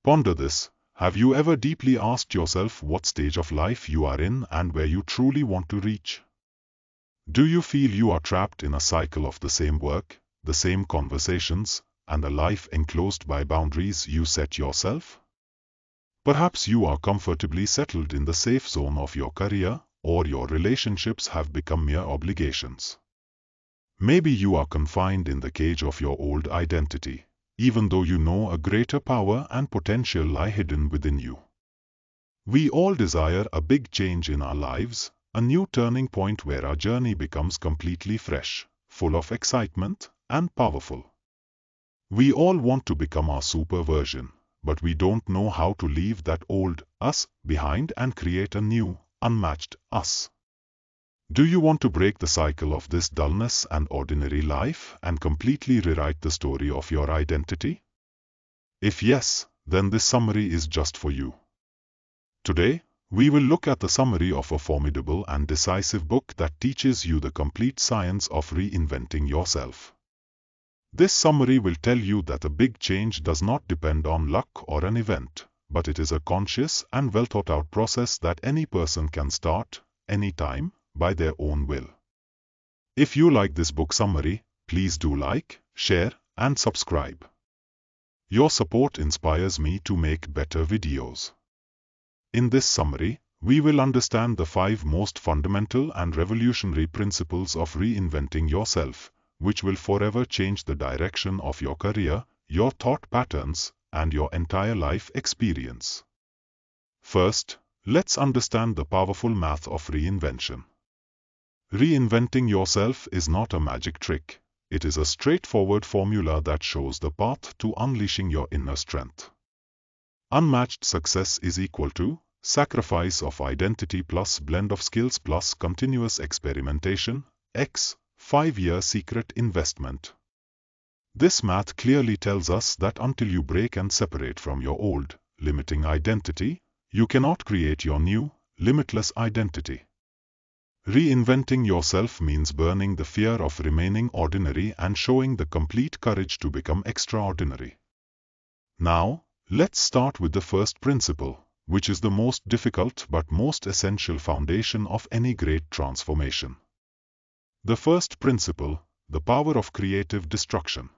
Ponder this. Have you ever deeply asked yourself what stage of life you are in and where you truly want to reach? Do you feel you are trapped in a cycle of the same work, the same conversations, and a life enclosed by boundaries you set yourself? Perhaps you are comfortably settled in the safe zone of your career, or your relationships have become mere obligations. Maybe you are confined in the cage of your old identity, even though you know a greater power and potential lie hidden within you. We all desire a big change in our lives, a new turning point where our journey becomes completely fresh, full of excitement, and powerful. We all want to become our super version, but we don't know how to leave that old us behind and create a new, unmatched us. Do you want to break the cycle of this dullness and ordinary life and completely rewrite the story of your identity? If yes, then this summary is just for you. Today, we will look at the summary of a formidable and decisive book that teaches you the complete science of reinventing yourself. This summary will tell you that a big change does not depend on luck or an event, but it is a conscious and well-thought-out process that any person can start, anytime, by their own will. If you like this book summary, please do like, share, and subscribe. Your support inspires me to make better videos. In this summary, we will understand the 5 most fundamental and revolutionary principles of reinventing yourself, which will forever change the direction of your career, your thought patterns, and your entire life experience. First, let's understand the powerful math of reinvention. Reinventing yourself is not a magic trick. It is a straightforward formula that shows the path to unleashing your inner strength. Unmatched success is equal to sacrifice of identity plus blend of skills plus continuous experimentation, x 5-year secret investment. This math clearly tells us that until you break and separate from your old, limiting identity, you cannot create your new, limitless identity. Reinventing yourself means burning the fear of remaining ordinary and showing the complete courage to become extraordinary. Now, let's start with the first principle, which is the most difficult but most essential foundation of any great transformation. The first principle, the power of creative destruction.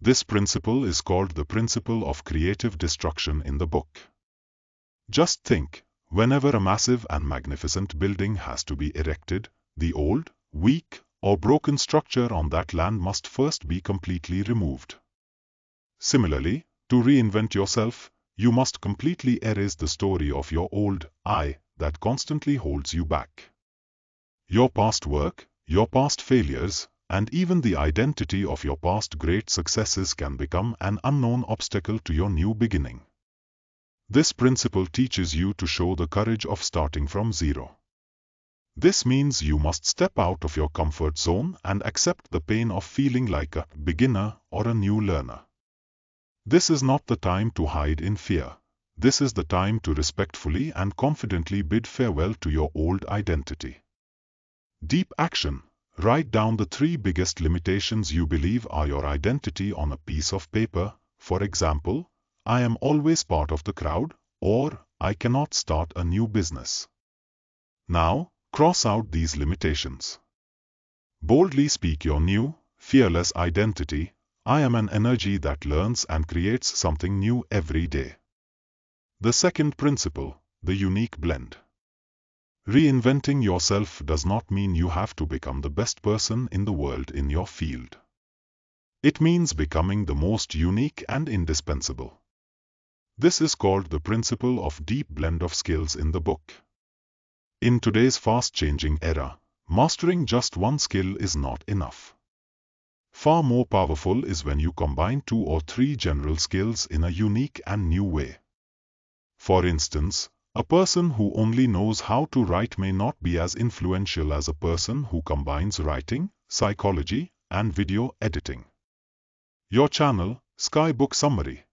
This principle is called the principle of creative destruction in the book. Just think, whenever a massive and magnificent building has to be erected, the old, weak, or broken structure on that land must first be completely removed. Similarly, to reinvent yourself, you must completely erase the story of your old I that constantly holds you back. Your past work, your past failures, and even the identity of your past great successes can become an unknown obstacle to your new beginning. This principle teaches you to show the courage of starting from zero. This means you must step out of your comfort zone and accept the pain of feeling like a beginner or a new learner. This is not the time to hide in fear. This is the time to respectfully and confidently bid farewell to your old identity. Deep action. Write down the 3 biggest limitations you believe are your identity on a piece of paper. For example, I am always part of the crowd, or I cannot start a new business. Now, cross out these limitations. Boldly speak your new, fearless identity. I am an energy that learns and creates something new every day. The second principle, the unique blend. Reinventing yourself does not mean you have to become the best person in the world in your field. It means becoming the most unique and indispensable. This is called the principle of deep blend of skills in the book. In today's fast-changing era, mastering just one skill is not enough. Far more powerful is when you combine 2 or 3 general skills in a unique and new way. For instance, a person who only knows how to write may not be as influential as a person who combines writing, psychology, and video editing. Your channel, Sky Book Summary,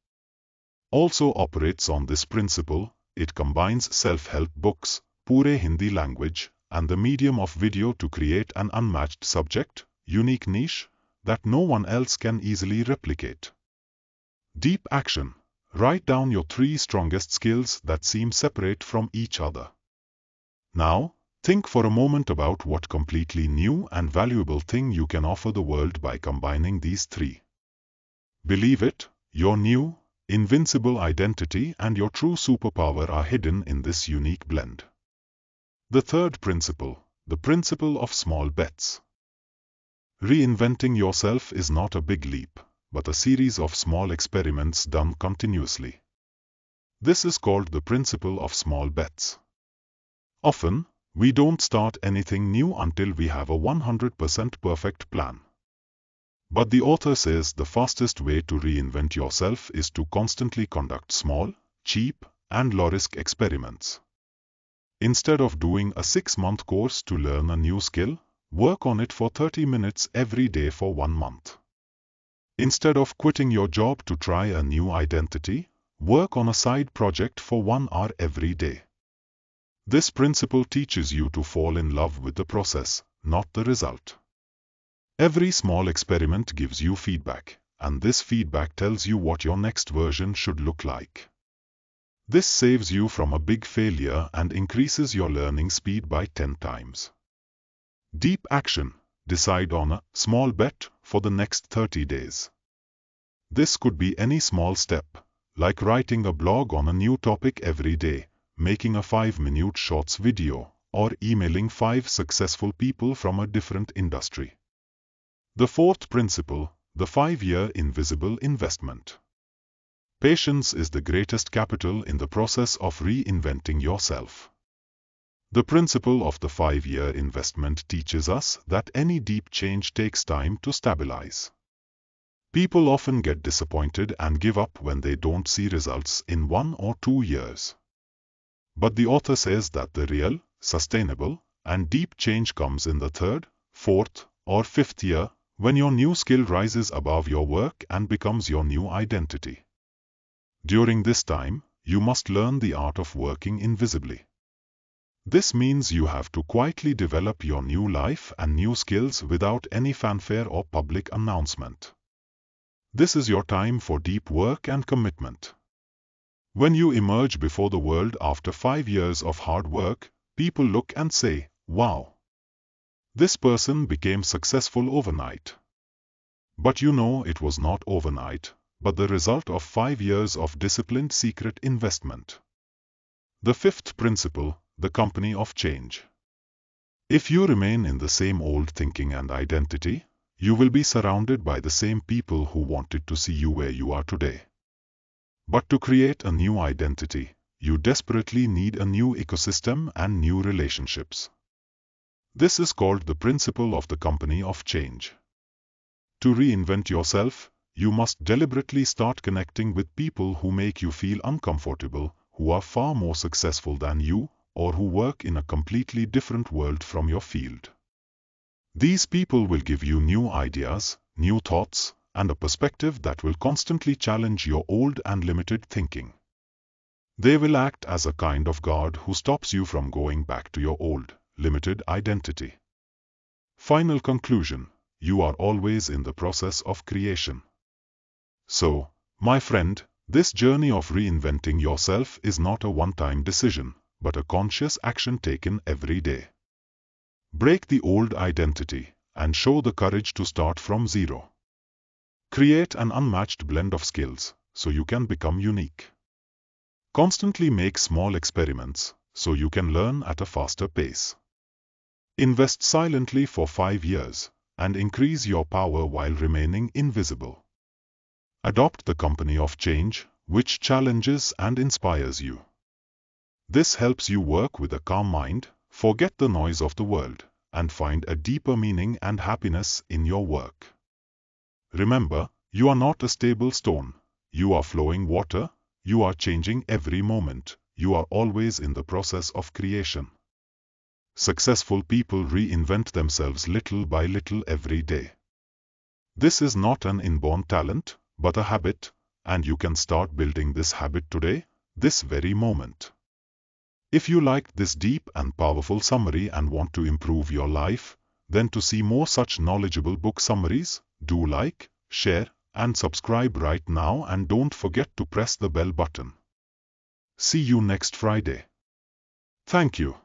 also operates on this principle. It combines self-help books, pure Hindi language, and the medium of video to create an unmatched subject, unique niche, that no one else can easily replicate. Deep action. Write down your 3 strongest skills that seem separate from each other. Now, think for a moment about what completely new and valuable thing you can offer the world by combining these 3. Believe it, your new, invincible identity and your true superpower are hidden in this unique blend. The third principle, the principle of small bets. Reinventing yourself is not a big leap, but a series of small experiments done continuously. This is called the principle of small bets. Often, we don't start anything new until we have a 100% perfect plan. But the author says the fastest way to reinvent yourself is to constantly conduct small, cheap, and low-risk experiments. Instead of doing a 6-month course to learn a new skill, work on it for 30 minutes every day for 1 month. Instead of quitting your job to try a new identity, work on a side project for 1 hour every day. This principle teaches you to fall in love with the process, not the result. Every small experiment gives you feedback, and this feedback tells you what your next version should look like. This saves you from a big failure and increases your learning speed by 10 times. Deep action. Decide on a small bet for the next 30 days. This could be any small step, like writing a blog on a new topic every day, making a 5-minute shorts video, or emailing 5 successful people from a different industry. The fourth principle, the 5-year invisible investment. Patience is the greatest capital in the process of reinventing yourself. The principle of the 5-year investment teaches us that any deep change takes time to stabilize. People often get disappointed and give up when they don't see results in 1 or 2 years. But the author says that the real, sustainable, and deep change comes in the 3rd, 4th, or 5th year, when your new skill rises above your work and becomes your new identity. During this time, you must learn the art of working invisibly. This means you have to quietly develop your new life and new skills without any fanfare or public announcement. This is your time for deep work and commitment. When you emerge before the world after 5 years of hard work, people look and say, "Wow! This person became successful overnight." But you know it was not overnight, but the result of 5 years of disciplined secret investment. The 5th principle, the company of change. If you remain in the same old thinking and identity, you will be surrounded by the same people who wanted to see you where you are today. But to create a new identity, you desperately need a new ecosystem and new relationships. This is called the principle of the company of change. To reinvent yourself, you must deliberately start connecting with people who make you feel uncomfortable, who are far more successful than you, or who work in a completely different world from your field. These people will give you new ideas, new thoughts, and a perspective that will constantly challenge your old and limited thinking. They will act as a kind of guard who stops you from going back to your old, limited identity. Final conclusion: you are always in the process of creation. So, my friend, this journey of reinventing yourself is not a one-time decision, but a conscious action taken every day. Break the old identity, and show the courage to start from zero. Create an unmatched blend of skills, so you can become unique. Constantly make small experiments, so you can learn at a faster pace. Invest silently for 5 years, and increase your power while remaining invisible. Adopt the company of change, which challenges and inspires you. This helps you work with a calm mind, forget the noise of the world, and find a deeper meaning and happiness in your work. Remember, you are not a stable stone. You are flowing water. You are changing every moment. You are always in the process of creation. Successful people reinvent themselves little by little every day. This is not an inborn talent, but a habit, and you can start building this habit today, this very moment. If you liked this deep and powerful summary and want to improve your life, then to see more such knowledgeable book summaries, do like, share, and subscribe right now, and don't forget to press the bell button. See you next Friday. Thank you.